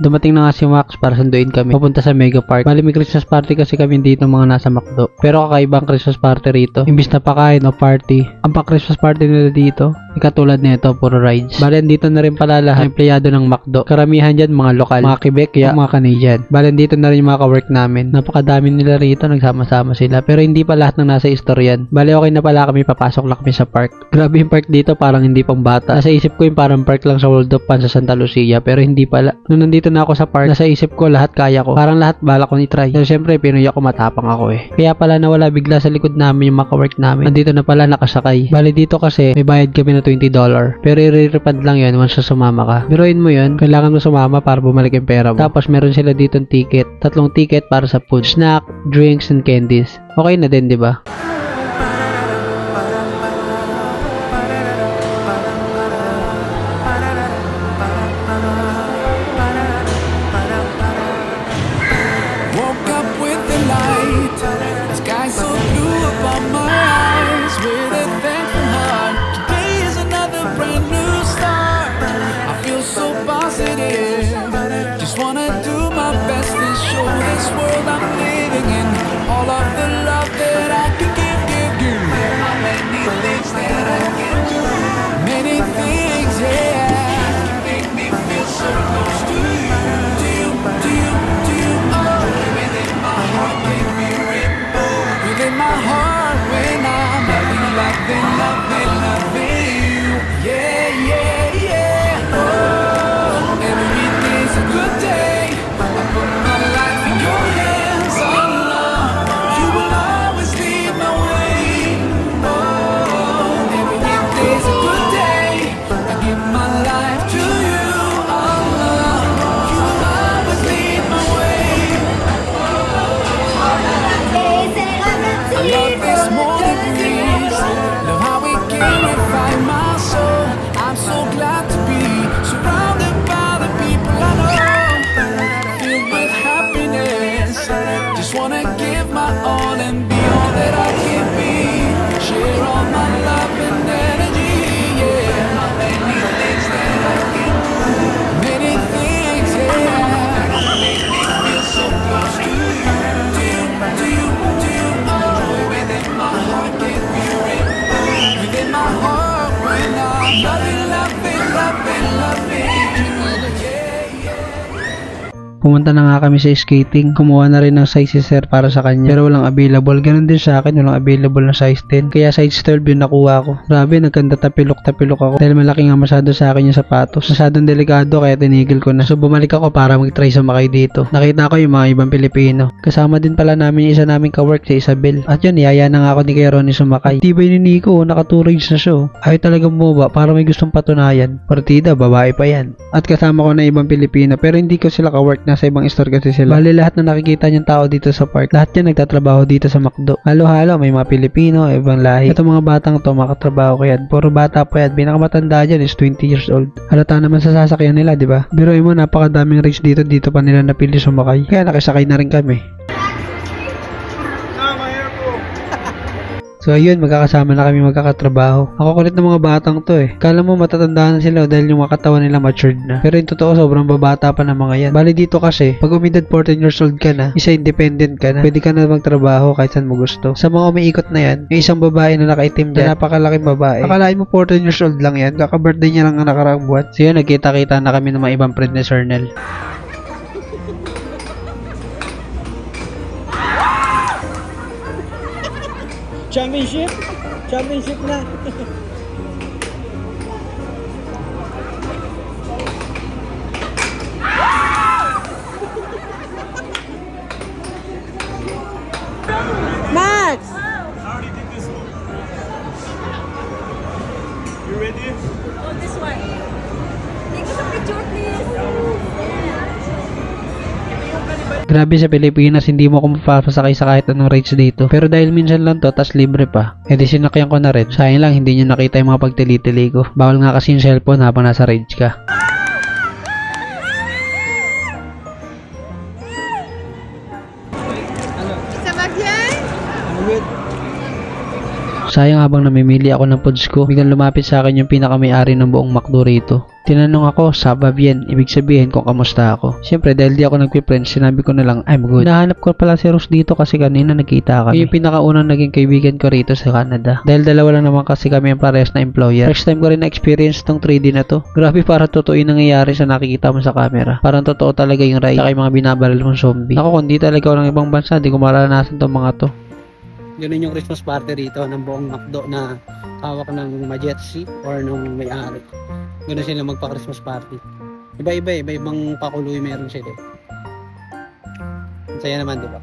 Dumating na nga si Max para sunduin kami papunta sa Mega Park. Bali may Christmas party kasi kami dito mga nasa McDo. Pero kakaibang Christmas party rito. Imbis na pakain o party, ang pa-Christmas party nila dito katulad nito, puro rides. Bali dito na rin pala lahat empleyado ng McDo. Karamihan dyan mga lokal, mga Quebec, ya, mga Canadian. Bali dito na rin yung mga ka-work namin. Napakadami nila rito, nagsama-sama sila. Pero hindi pa lahat ng nasa store yan. Bali okay na pala kami, papasok lang kami sa park. Grabe yung park dito, parang hindi pang bata. Nasa isip ko yung parang park lang sa World of Fun sa Santa Lucia, pero hindi pala. Nung nandito na ako sa park, nasa isip ko lahat kaya ko. Parang lahat bala ko ni-try. Pero syempre, Pinoy ako, matapang ako eh. Kaya pala nawala bigla sa likod namin yung mga ka-work namin. Nandito na pala nakasakay. Bali dito kasi may bayad kami na $20. Pero i-refund lang yun once na sumama ka. Biruin mo yun, kailangan mo sumama para bumalik yung pera mo. Tapos meron sila dito ticket. 3 ticket para sa food, snack, drinks, and candies. Okay na din, di ba? Woke up with the light, the sky so blue above my eyes, with a thankful heart. Today is another brand new start. I feel so positive, just wanna do my best and show this world I'm living in all of the love that I can give. There are many things that I can do, many things, yeah, make me feel so close to you. Within my heart, when I'm loving you, yeah. Oh, every day's a good day. I put my life in your hands, Allah. You will always lead my way. Oh, every day's a good day. I give my life to you, Allah. You will always lead my way. I love this morning breeze, love how it can refine my soul. I'm so glad to be surrounded by the people I know, filled with happiness. Just wanna give my all and be all that I can be. Share all my love and energy, yeah. Many things that I can do, many things, yeah. Make me feel so close to you. Within my heart, when I'm loving you, Pumunta na nga kami sa skating. Kumuha na rin ng size si sir para sa kanya. Pero walang available. Ganun din sa akin, walang available na size 10. Kaya size 12 yung nakuha ko. Grabe, nagkanda tapilok-tapilok ako. Dahil malaki nga masyado sa akin yung sapatos. Masyadong delikado kaya tinigil ko na. So bumalik ako para mag-try sumakay dito. Nakita ko yung mga ibang Pilipino. Kasama din pala namin yung isa naming kawork, si Isabel. At yun, niyaya na nga ako ni Kuya Ronnie sumakay. Tibay ni Nico, naka 2 rides na siya. Ayaw talagang bumaba para may gustong patunayan. Partida, babae pa yan. At kasama ko na ibang Pilipino. Pero hindi ko sila kawork, nasa ibang store kasi sila. Bali lahat na nakikita niyang tao dito sa park, lahat yan nagtatrabaho dito sa McDo. Halo-halo, may mga Pilipino, ibang lahi. Ito mga batang to, makatrabaho ko yan. Puro bata pa yan. Pinakamatanda dyan is 20 years old. Halata naman sa sasakyan nila, di ba? Biruin mo, napakadaming rides dito pa nila napili sumakay. Kaya nakisakay na rin kami. So ayun, magkakasama na kami magkakatrabaho. Ako kulit ng mga batang to eh. Kala mo matatandaan sila dahil yung mga katawan nila matured na. Pero yung totoo, sobrang babata pa ng mga yan. Bali dito kasi, pag umidad 14 years old ka na, isa independent ka na, pwede ka na magtrabaho kahit saan mo gusto. Sa mga umiikot na yan, may isang babae na nakaitim dyan, napakalaking babae. Akalain mo 14 years old lang yan, kaka-birthday niya lang ang nakaraang buwan. So yun, nagkita-kita na kami ng mga ibang friend ni Sir Nel. Championship na. Max! I already did this one. You ready? Oh, this one. Take us a picture, please. Grabe sa Pilipinas, hindi mo ako mapapasakay sa kahit anong rides dito. Pero dahil minsan lang to, tas libre pa. Eh di sinakyan ko na rin. Sayang lang, hindi nyo nakita yung mga pagtili-tili ko. Bawal nga kasi yung cellphone habang nasa rides ka. Sabag yan? Sayang habang namimili ako ng foods ko, biglang lumapit sa akin yung pinakamayari ng buong McDo rito. Tinanong ako, saba bien, ibig sabihin kung kamusta ako. Siyempre, dahil di ako nagpi-friend, sinabi ko na lang, I'm good. Nahanap ko pala si Rose dito kasi kanina nagkita kami. Yung pinakaunang naging kaibigan ko rito sa Canada. Dahil dalawa lang naman kasi kami ang parehas na employer. First time ko rin na-experience tong 3D na to. Grabe, para totoo yung nangyayari sa nakikita mo sa camera. Parang totoo talaga yung ride, saka yung mga binabaril mong zombie. Ako, kung di talaga ako ng ibang bansa, di ko maranasan tong mga to. Ganun yung Christmas party rito ng buong McDo na hawak ng Majetsi or nung may-ari. Ganun sila magpa-Christmas party. Iba-ibang pakuloy meron sila. Ang saya naman, di ba?